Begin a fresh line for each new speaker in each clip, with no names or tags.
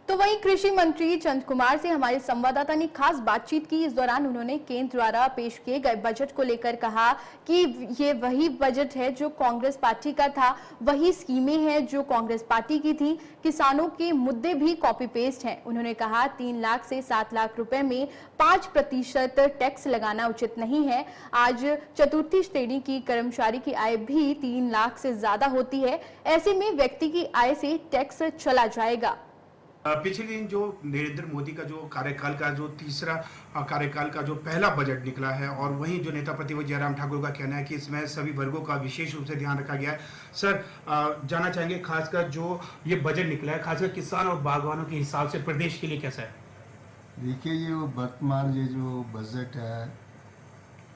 तो वहीं कृषि मंत्री चंद कुमार से हमारे संवाददाता ने खास बातचीत की। इस दौरान उन्होंने केंद्र द्वारा पेश किए गए बजट को लेकर कहा कि ये वही बजट है जो कांग्रेस पार्टी का था, वही स्कीमें हैं जो कांग्रेस पार्टी की थी, किसानों के मुद्दे भी कॉपी पेस्ट हैं। उन्होंने कहा 3 लाख से 7 लाख रुपए में 5% टैक्स लगाना उचित नहीं है। आज चतुर्थी श्रेणी की कर्मचारी की आय भी 3 लाख से ज्यादा होती है, ऐसे में व्यक्ति की आय से टैक्स चला जाएगा।
पिछले दिन जो नरेंद्र मोदी का जो कार्यकाल का जो तीसरा कार्यकाल का जो पहला बजट निकला है, और वहीं जो नेता प्रतिपक्ष जयराम ठाकुर का कहना है कि इसमें सभी वर्गों का विशेष रूप से ध्यान रखा गया है। सर, जानना चाहेंगे खासकर जो ये बजट निकला है, खासकर किसान और बागवानों के हिसाब से प्रदेश के लिए कैसा है?
देखिए, ये वर्तमान ये जो बजट है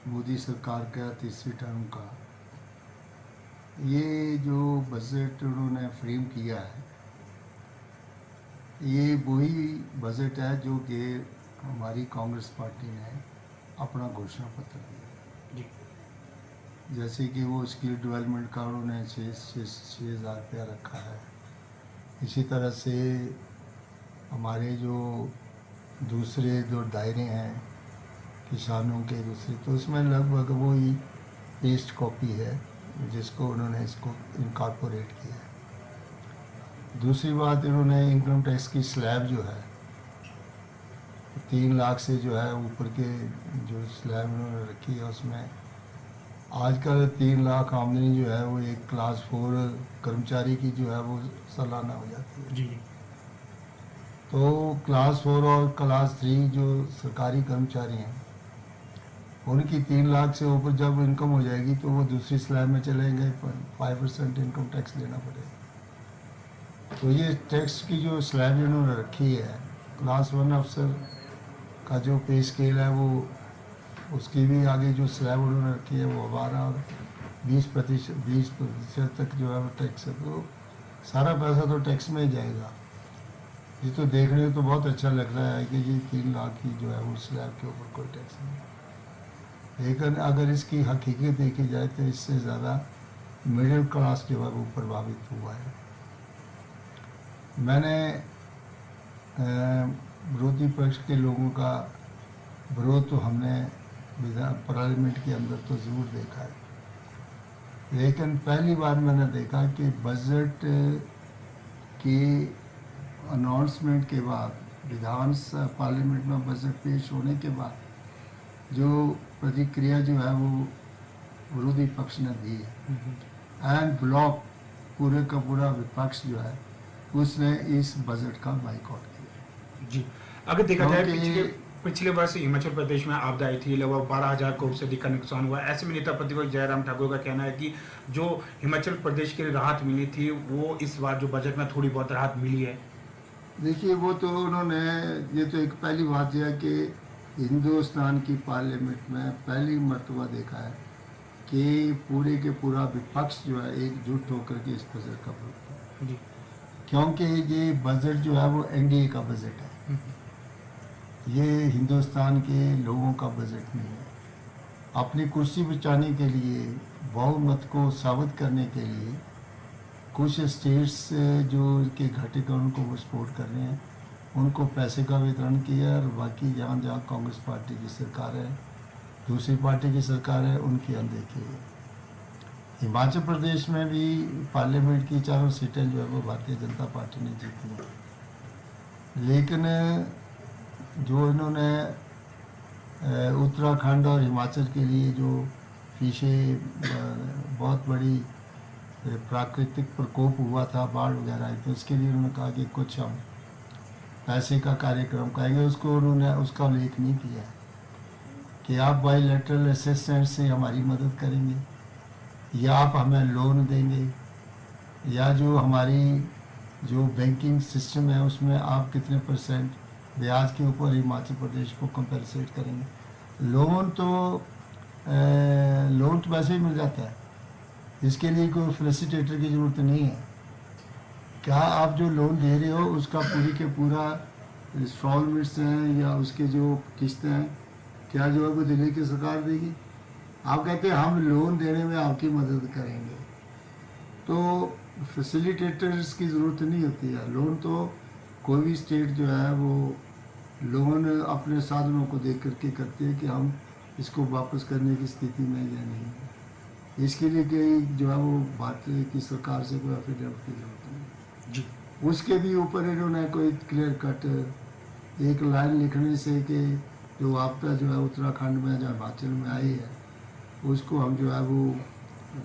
मोदी सरकार का तीसरी टर्म का, ये जो बजट उन्होंने फ्रेम किया है, ये वही बजट है जो कि हमारी कांग्रेस पार्टी ने अपना घोषणा पत्र दिया। जैसे कि वो स्किल डेवलपमेंट का उन्होंने 6,000 रुपया रखा है। इसी तरह से हमारे जो दूसरे जो दायरे हैं किसानों के दूसरे, तो उसमें लगभग वो ही पेस्ट कॉपी है जिसको उन्होंने इसको इनकॉर्पोरेट किया है। दूसरी बात, इन्होंने इनकम टैक्स की स्लैब जो है 3 लाख से जो है ऊपर के जो स्लैब उन्होंने रखी है, उसमें आजकल 3 लाख आमदनी जो है वो एक क्लास 4 कर्मचारी की जो है वो सालाना हो जाती है।
जी।
तो क्लास 4 और क्लास 3 जो सरकारी कर्मचारी हैं, उनकी 3 लाख से ऊपर जब इनकम हो जाएगी तो वो दूसरी स्लैब में चलेंगे, 5% इनकम टैक्स देना पड़ेगा। तो ये टैक्स की जो स्लैब इन्होंने रखी है, क्लास 1 अफसर का जो पे स्केल है वो उसकी भी आगे जो स्लैब उन्होंने रखी है वो 12 और 20% तक जो है वो टैक्स है। तो सारा पैसा तो टैक्स में ही जाएगा। ये तो देखने में तो बहुत अच्छा लग रहा है कि ये 3 लाख की जो है वो स्लैब के ऊपर कोई टैक्स नहीं, लेकिन अगर इसकी हकीकत देखी जाए तो इससे ज़्यादा मिडिल क्लास जो है वो प्रभावित हुआ है। मैंने विरोधी पक्ष के लोगों का विरोध तो हमने पार्लियामेंट के अंदर तो ज़रूर देखा है, लेकिन पहली बार मैंने देखा कि बजट की अनाउंसमेंट के बाद, पार्लियामेंट में बजट पेश होने के बाद जो प्रतिक्रिया जो है वो विरोधी पक्ष ने दी है, एंड ब्लॉक पूरे का पूरा विपक्ष जो है उसने इस बजट का बाइकआउट किया।
जी, अगर देखा जाए पिछले वर्ष हिमाचल प्रदेश में आपदा आई थी, लगभग 12,000 करोड़ से अधिक का नुकसान हुआ। ऐसे में नेता प्रतिपक्ष जयराम ठाकुर का कहना है कि जो हिमाचल प्रदेश के लिए राहत मिली थी वो इस बार जो बजट में थोड़ी बहुत राहत मिली है।
देखिए, वो तो उन्होंने, ये तो एक पहली बात यह है कि हिंदुस्तान की पार्लियामेंट में पहली मर्तबा देखा है कि पूरे के पूरा विपक्ष जो है एकजुट होकर के इस बजट का विरोध किया, क्योंकि ये बजट जो है वो एनडीए का बजट है, ये हिंदुस्तान के लोगों का बजट नहीं है। अपनी कुर्सी बचाने के लिए, बहुमत को साबित करने के लिए कुछ स्टेट्स जो के घाटे का उनको वो सपोर्ट कर रहे हैं, उनको पैसे का वितरण किया, और बाकी जहाँ जहाँ कांग्रेस पार्टी की सरकार है, दूसरी पार्टी की सरकार है, उनकी अनदेखी है। हिमाचल प्रदेश में भी पार्लियामेंट की 4 सीटें जो है वो भारतीय जनता पार्टी ने जीती हैं, लेकिन जो इन्होंने उत्तराखंड और हिमाचल के लिए जो पीछे बहुत बड़ी प्राकृतिक प्रकोप हुआ था, बाढ़ वगैरह आई, तो उसके लिए उन्होंने कहा कि कुछ हम पैसे का कार्यक्रम करेंगे। उसको उन्होंने उसका उल्लेख नहीं किया कि आप बायलैटरल असिस्टेंस से हमारी मदद करेंगे, या आप हमें लोन देंगे, या जो हमारी जो बैंकिंग सिस्टम है उसमें आप कितने % ब्याज के ऊपर हिमाचल प्रदेश को कंपनसेट करेंगे। लोन तो वैसे ही मिल जाता है, इसके लिए कोई फैसिलिटेटर की ज़रूरत नहीं है। क्या आप जो लोन दे रहे हो उसका पूरी के पूरा इंस्टॉलमेंट्स हैं या उसके जो किस्तें हैं, क्या जो है वो दिल्ली की सरकार देगी? आप कहते हैं हम लोन देने में आपकी मदद करेंगे, तो फैसिलिटेटर्स की ज़रूरत नहीं होती है। लोन तो कोई भी स्टेट जो है वो लोन अपने साधनों को देख करके करते हैं कि हम इसको वापस करने की स्थिति में या नहीं है। इसके लिए कोई जो है वो भारतीय की सरकार से कोई एफिडेविट की जरूरत नहीं।
जी
उसके भी ऊपर इन्होंने कोई क्लियर कट एक लाइन लिखने से कि जो आपदा जो है उत्तराखंड में जो हिमाचल में आई है उसको हम जो है वो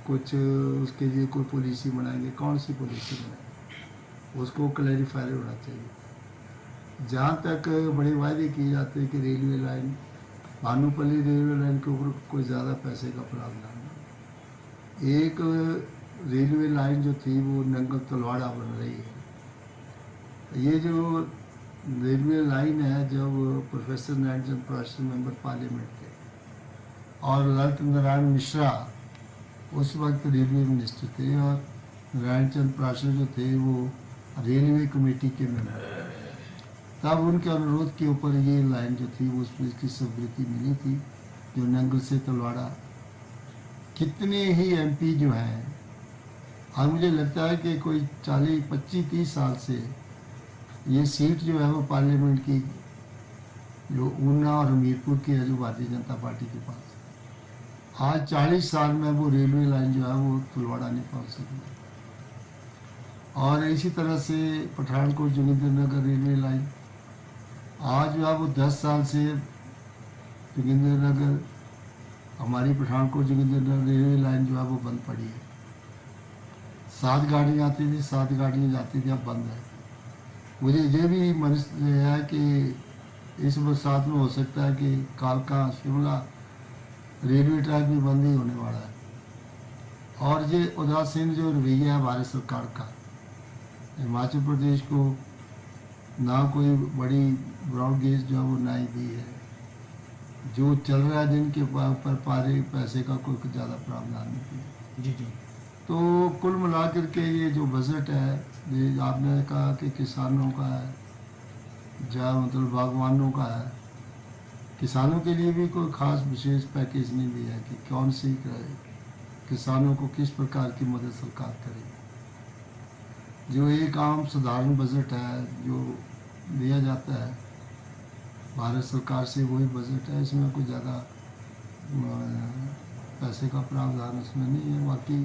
कुछ उसके लिए कोई पॉलिसी बनाएंगे। कौन सी पॉलिसी बनाएंगे उसको क्लैरिफाई होना चाहिए। जहाँ तक बड़े वायदे किए जाते हैं कि railway line Bhanupalli railway line के ऊपर कोई ज़्यादा पैसे का प्रावधान नहीं। एक रेलवे लाइन जो थी वो नंगल तलवाड़ा बन रही है। ये जो रेलवे लाइन है जब प्रोफेसर नारायण चंद पराशर मेंबर पार्लियामेंट थे और ललित नारायण मिश्रा उस वक्त रेलवे मिनिस्टर थे और नारायण चंद पराशर जो थे वो रेलवे कमेटी के मेंबर थे, तब उनके अनुरोध के ऊपर ये लाइन जो थी उस पर इसकी स्वीकृति मिली थी जो नंगल से तलवाड़ा। कितने ही एमपी जो हैं, और मुझे लगता है कि कोई 40, 25, 30 साल से ये सीट जो है वो पार्लियामेंट की जो ऊना और हमीरपुर की है जो भारतीय जनता पार्टी के पास, आज 40 साल में वो रेलवे लाइन जो है वो तलवाड़ा नहीं पहुंच सकी। और इसी तरह से पठानकोट जोगिंद्रनगर रेलवे लाइन आज जो है वो 10 साल से जोगिंद्रनगर हमारी पठानकोट जोगिंद्रनगर रेलवे लाइन जो है वो बंद पड़ी है। 7 गाड़ियाँ आती थी, 7 गाड़ियाँ जाती थी, अब बंद है। मुझे ये भी मन है कि इस बरसात में हो सकता है कि कालका शिमला रेलवे ट्रैक भी बंद ही होने वाला है। और ये उदासीन जो रवैया है भारत सरकार का, हिमाचल प्रदेश को ना कोई बड़ी ब्रॉड गेज जो है वो नहीं दी है, जो चल रहा है जिनके ऊपर पारे पैसे का कोई ज़्यादा प्रावधान नहीं किया।
जी जी
तो कुल मिला करके ये जो बजट है ये आपने कहा कि किसानों का है, जहाँ मतलब बागवानों का है, किसानों के लिए भी कोई ख़ास विशेष पैकेज नहीं दिया कि कौन सी किसानों को किस प्रकार की मदद सरकार करेगी। जो एक आम साधारण बजट है जो दिया जाता है भारत सरकार से, वही बजट है। इसमें कोई ज़्यादा पैसे का प्रावधान उसमें नहीं है। बाकी